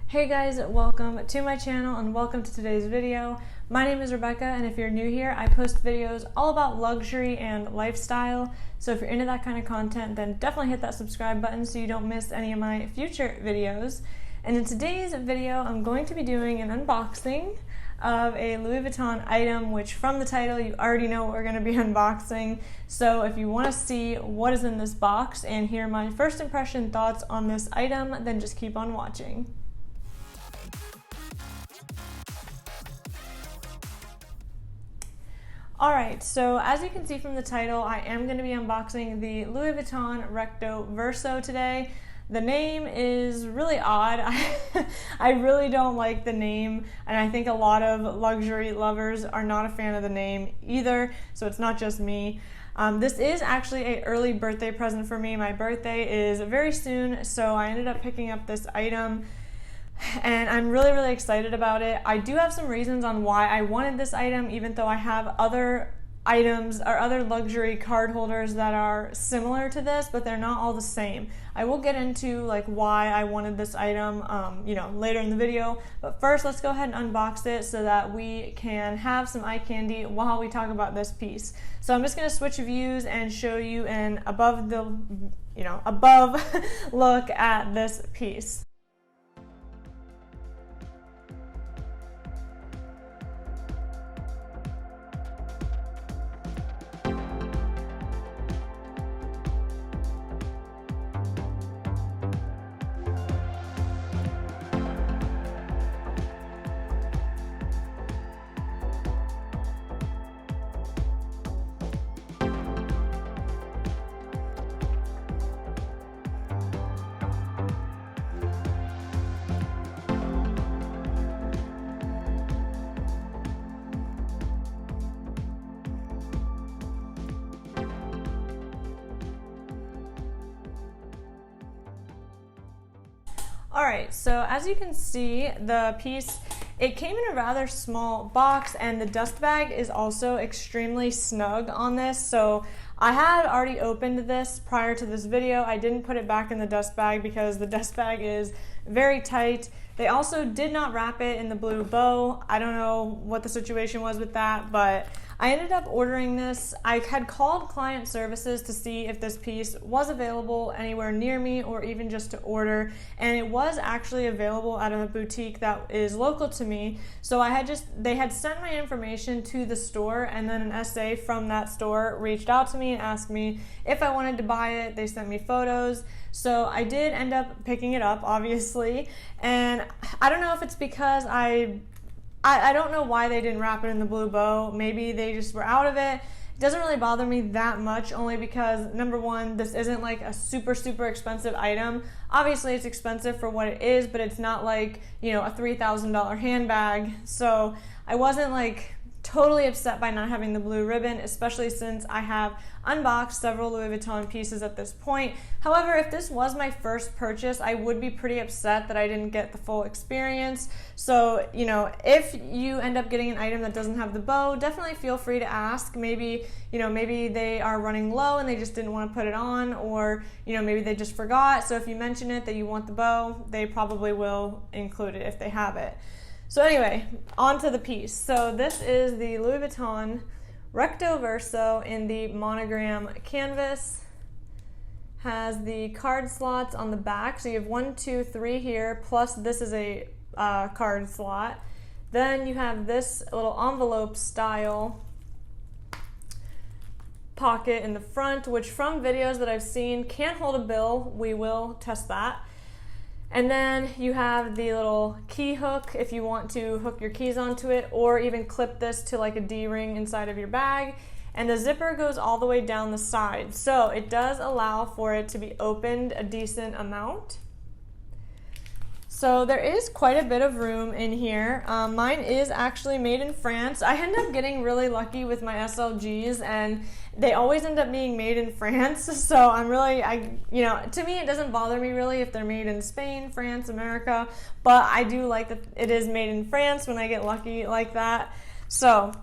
Hey guys, welcome to my channel and welcome to today's video. My name is Rebecca, and if you're new here, I post videos all about luxury and lifestyle. So if you're into that kind of content, then definitely hit that subscribe button so you don't miss any of my future videos. And in today's video, I'm going to be doing an unboxing of a Louis Vuitton item, which from the title, you already know what we're going to be unboxing. So if you want to see what is in this box and hear my first impression thoughts on this item, then just keep on watching. Alright, so as you can see from the title, I am going to be unboxing the Louis Vuitton Recto Verso today. The name is really odd. I really don't like the name, and I think a lot of luxury lovers are not a fan of the name either, so it's not just me. This is actually an early birthday present for me. My birthday is very soon, so I ended up picking up this item. And I'm really excited about it. I do have some reasons on why I wanted this item, even though I have other items or other luxury card holders that are similar to this, but they're not all the same. I will get into like why I wanted this item later in the video, but first let's go ahead and unbox it so that we can have some eye candy while we talk about this piece. So I'm just going to switch views and show you an above look at this piece. Alright, so as you can see, the piece, it came in a rather small box, and the dust bag is also extremely snug on this. So I had already opened this prior to this video. I didn't put it back in the dust bag because the dust bag is very tight. They also did not wrap it in the blue bow. I don't know what the situation was with that, but I ended up ordering this. I had called client services to see if this piece was available anywhere near me or even just to order, and it was actually available at a boutique that is local to me. So they had sent my information to the store, and then an SA from that store reached out to me and asked me if I wanted to buy it. They sent me photos. So I did end up picking it up, obviously, and I don't know if it's because I don't know why they didn't wrap it in the blue bow. Maybe they just were out of it. It doesn't really bother me that much, only because, number one, this isn't like a super expensive item. Obviously, it's expensive for what it is, but it's not like, a $3,000 handbag. So I wasn't like totally upset by not having the blue ribbon, especially since I have unboxed several Louis Vuitton pieces at this point. However, if this was my first purchase, I would be pretty upset that I didn't get the full experience. So, if you end up getting an item that doesn't have the bow, definitely feel free to ask. Maybe they are running low and they just didn't want to put it on, or, maybe they just forgot. So if you mention it that you want the bow, they probably will include it if they have it. So anyway, on to the piece. So this is the Louis Vuitton Recto Verso in the monogram canvas. Has the card slots on the back. So you have 1, 2, 3 here, plus this is a card slot. Then you have this little envelope style pocket in the front, which from videos that I've seen can hold a bill. We will test that. And then you have the little key hook if you want to hook your keys onto it, or even clip this to like a D-ring inside of your bag. And the zipper goes all the way down the side. So it does allow for it to be opened a decent amount. So there is quite a bit of room in here. Mine is actually made in France. I end up getting really lucky with my SLGs, and they always end up being made in France. So I'm really, to me it doesn't bother me really if they're made in Spain, France, America, but I do like that it is made in France when I get lucky like that. So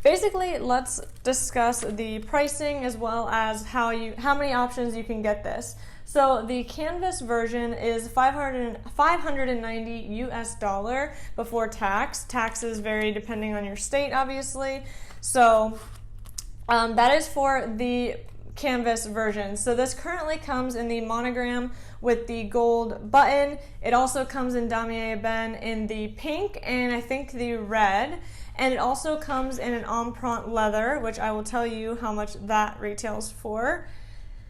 basically, let's discuss the pricing as well as how many options you can get this. So the canvas version is $590 US before tax. Taxes vary depending on your state, obviously. So that is for the canvas version. So this currently comes in the monogram with the gold button. It also comes in damier ebene in the pink and I think the red. And it also comes in an empreinte leather, which I will tell you how much that retails for.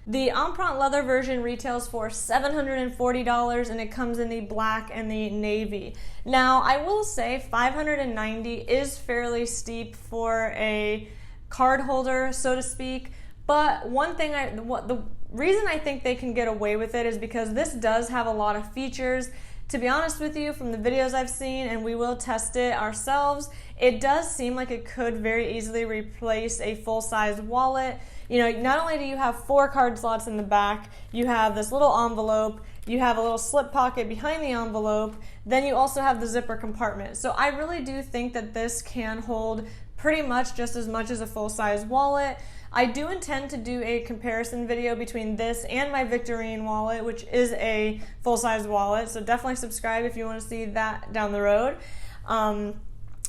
The empreinte leather version retails for $740 and it comes in the black and the navy. Now, I will say $590 is fairly steep for a card holder, so to speak. But one thing, the reason I think they can get away with it is because this does have a lot of features. To be honest with you, from the videos I've seen, and we will test it ourselves, it does seem like it could very easily replace a full-size wallet. You know, not only do you have 4 card slots in the back, you have this little envelope, you have a little slip pocket behind the envelope, then you also have the zipper compartment. So I really do think that this can hold pretty much just as much as a full-size wallet. I do intend to do a comparison video between this and my Victorine wallet, which is a full-size wallet, so definitely subscribe if you want to see that down the road.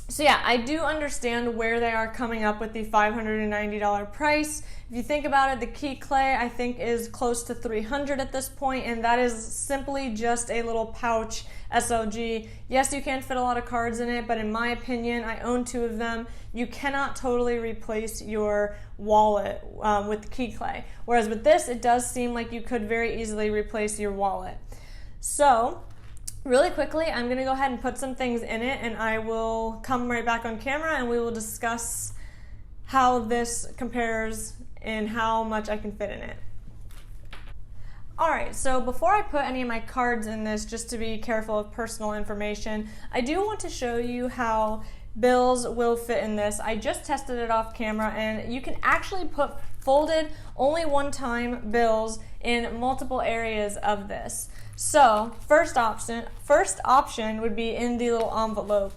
So yeah, I do understand where they are coming up with the $590 price. If you think about it, the key clay I think is close to $300 at this point, and that is simply just a little pouch SLG. Yes, you can fit a lot of cards in it, but in my opinion, I own 2 of them. You cannot totally replace your wallet with the key clay. Whereas with this, it does seem like you could very easily replace your wallet. So, really quickly, I'm going to go ahead and put some things in it, and I will come right back on camera and we will discuss how this compares and how much I can fit in it. Alright, so before I put any of my cards in this, just to be careful of personal information, I do want to show you how bills will fit in this. I just tested it off camera and you can actually put folded only one-time bills in multiple areas of this. So, first option would be in the little envelope.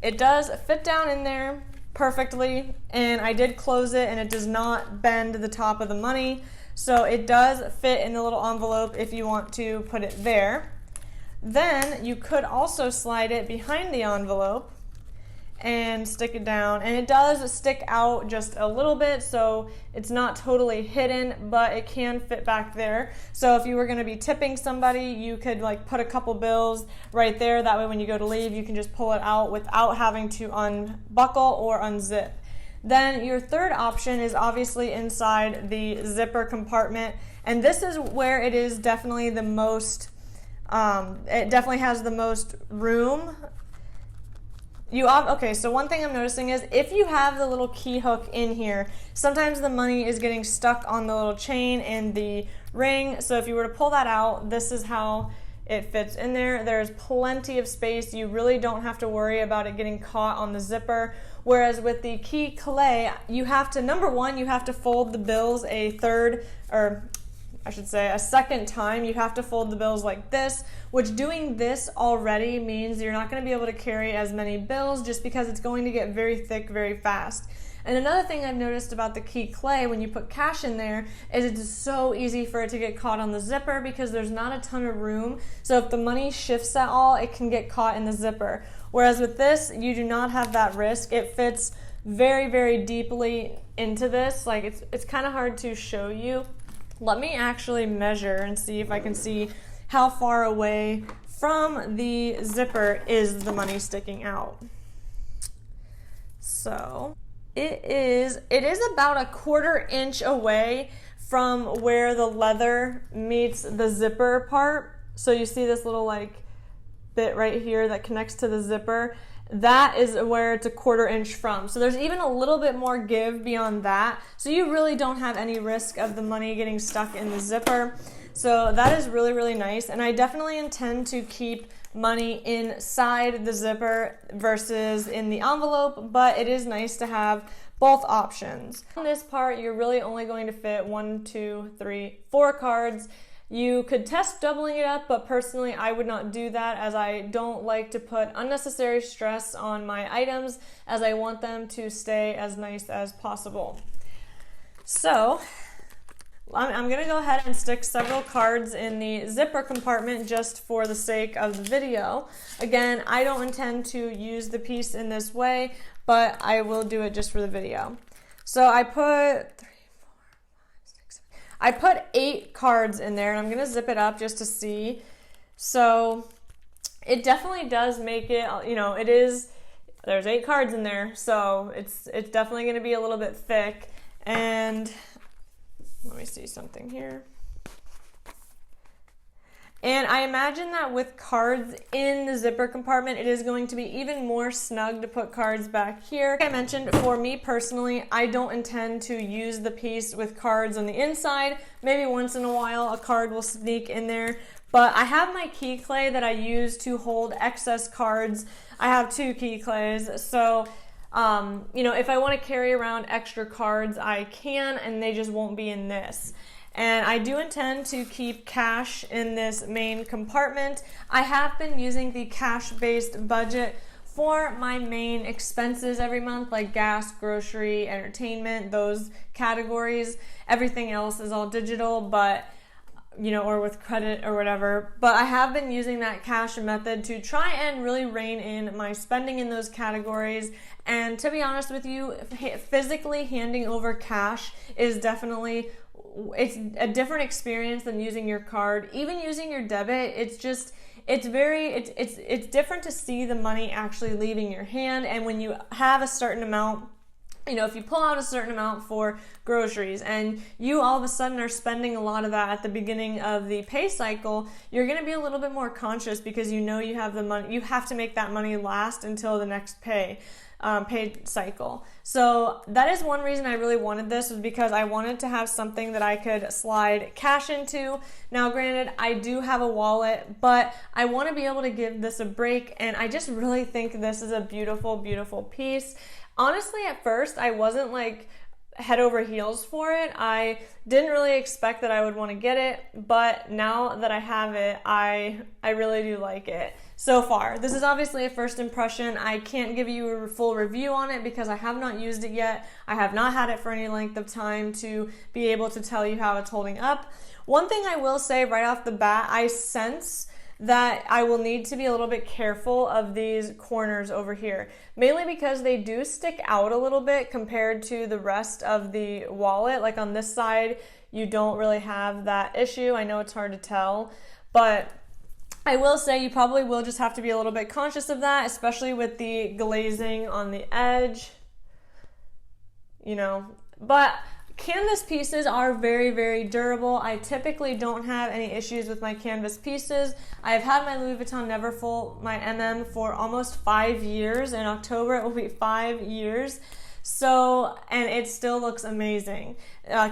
It does fit down in there perfectly, and I did close it and it does not bend the top of the money. So it does fit in the little envelope if you want to put it there. Then you could also slide it behind the envelope and stick it down, and it does stick out just a little bit, so it's not totally hidden, but it can fit back there. So if you were going to be tipping somebody, you could like put a couple bills right there. That way when you go to leave, you can just pull it out without having to unbuckle or unzip. Then your third option is obviously inside the zipper compartment, and this is where it is definitely the most, it definitely has the most room. Okay, so one thing I'm noticing is if you have the little key hook in here, sometimes the money is getting stuck on the little chain and the ring. So if you were to pull that out, this is how it fits in there. There's plenty of space. You really don't have to worry about it getting caught on the zipper. Whereas with the key clay, you have to, number one, you have to fold the bills a second time. You have to fold the bills like this, which doing this already means you're not going to be able to carry as many bills just because it's going to get very thick very fast. And another thing I've noticed about the key clay when you put cash in there is it's so easy for it to get caught on the zipper because there's not a ton of room. So if the money shifts at all, it can get caught in the zipper. Whereas with this, you do not have that risk. It fits very, very deeply into this. Like it's kind of hard to show you. Let me actually measure and see if I can see how far away from the zipper is the money sticking out. So it is about a 1/4 inch away from where the leather meets the zipper part. So you see this little like bit right here that connects to the zipper. That is where it's a 1/4 inch from. So there's even a little bit more give beyond that. So you really don't have any risk of the money getting stuck in the zipper. So that is really, really nice. And I definitely intend to keep money inside the zipper versus in the envelope, but it is nice to have both options. On this part, you're really only going to fit 1, 2, 3, 4 cards. You could test doubling it up, but personally I would not do that as I don't like to put unnecessary stress on my items as I want them to stay as nice as possible. So I'm gonna go ahead and stick several cards in the zipper compartment just for the sake of the video. Again, I don't intend to use the piece in this way, but I will do it just for the video. So I put 8 cards in there, and I'm gonna zip it up just to see. So it definitely does make it, you know, there's 8 cards in there, so it's definitely gonna be a little bit thick. And let me see something here. And I imagine that with cards in the zipper compartment, it is going to be even more snug to put cards back here. Like I mentioned, for me personally, I don't intend to use the piece with cards on the inside. Maybe once in a while a card will sneak in there. But I have my key clay that I use to hold excess cards. I have 2 key clays, so you know, if I want to carry around extra cards, I can, and they just won't be in this. And I do intend to keep cash in this main compartment. I have been using the cash-based budget for my main expenses every month, like gas, grocery, entertainment, those categories. Everything else is all digital, but you know, or with credit or whatever. But I have been using that cash method to try and really rein in my spending in those categories. And to be honest with you, physically handing over cash is definitely, it's a different experience than using your card. Even using your debit, it's different to see the money actually leaving your hand. And when you have a certain amount, you know, if you pull out a certain amount for groceries and you all of a sudden are spending a lot of that at the beginning of the pay cycle, you're going to be a little bit more conscious because you know you have the money, you have to make that money last until the next pay cycle. So that is one reason I really wanted this, was because I wanted to have something that I could slide cash into. Now granted, I do have a wallet, but I want to be able to give this a break, and I just really think this is a beautiful, beautiful piece. Honestly, at first, I wasn't like head over heels for it. I didn't really expect that I would want to get it, but now that I have it, I really do like it so far. This is obviously a first impression. I can't give you a full review on it because I have not used it yet. I have not had it for any length of time to be able to tell you how it's holding up. One thing I will say right off the bat, I sense that I will need to be a little bit careful of these corners over here, mainly because they do stick out a little bit compared to the rest of the wallet. Like on this side, you don't really have that issue. I know it's hard to tell, but I will say you probably will just have to be a little bit conscious of that, especially with the glazing on the edge, you know. But canvas pieces are very, very durable. I typically don't have any issues with my canvas pieces. I've had my Louis Vuitton Neverfull, my MM, for almost 5 years. In October, it will be 5 years. So, and it still looks amazing,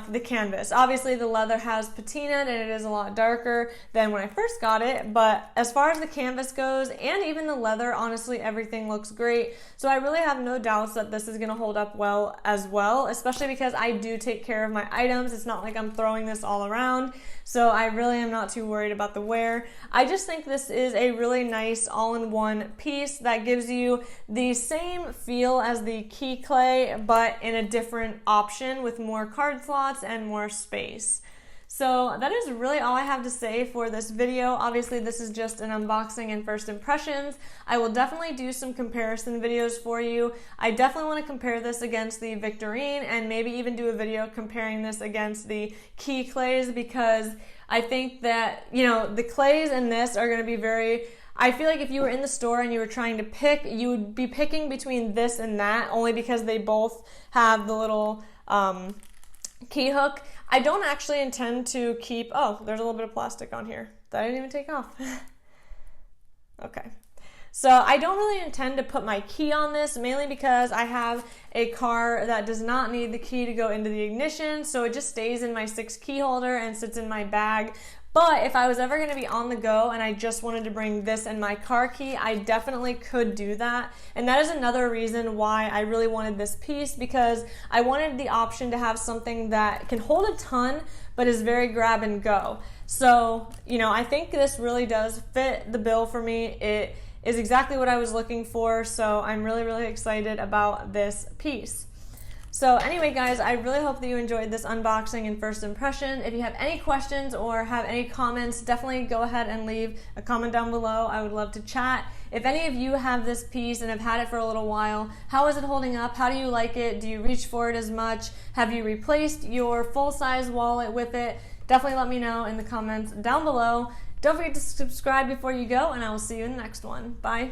the canvas. Obviously, the leather has patinaed and it is a lot darker than when I first got it, but as far as the canvas goes, and even the leather, honestly, everything looks great. So I really have no doubts that this is gonna hold up well as well, especially because I do take care of my items. It's not like I'm throwing this all around, so I really am not too worried about the wear. I just think this is a really nice all-in-one piece that gives you the same feel as the key clay, but in a different option with more card slots and more space. So that is really all I have to say for this video. Obviously, this is just an unboxing and first impressions. I will definitely do some comparison videos for you. I definitely want to compare this against the Victorine and maybe even do a video comparing this against the key clays, because I think that, you know, the clays in this are going to be very, I feel like if you were in the store and you were trying to pick, you would be picking between this and that, only because they both have the little key hook. I don't actually intend to keep, oh, there's a little bit of plastic on here that I didn't even take off. Okay. So I don't really intend to put my key on this, mainly because I have a car that does not need the key to go into the ignition, so it just stays in my 6 key holder and sits in my bag. But if I was ever going to be on the go and I just wanted to bring this and my car key, I definitely could do that. And that is another reason why I really wanted this piece, because I wanted the option to have something that can hold a ton but is very grab and go. So, you know, I think this really does fit the bill for me. It is exactly what I was looking for, so I'm really, really excited about this piece. So anyway, guys, I really hope that you enjoyed this unboxing and first impression. If you have any questions or have any comments, definitely go ahead and leave a comment down below. I would love to chat. If any of you have this piece and have had it for a little while, how is it holding up? How do you like it? Do you reach for it as much? Have you replaced your full-size wallet with it? Definitely let me know in the comments down below. Don't forget to subscribe before you go, and I will see you in the next one. Bye.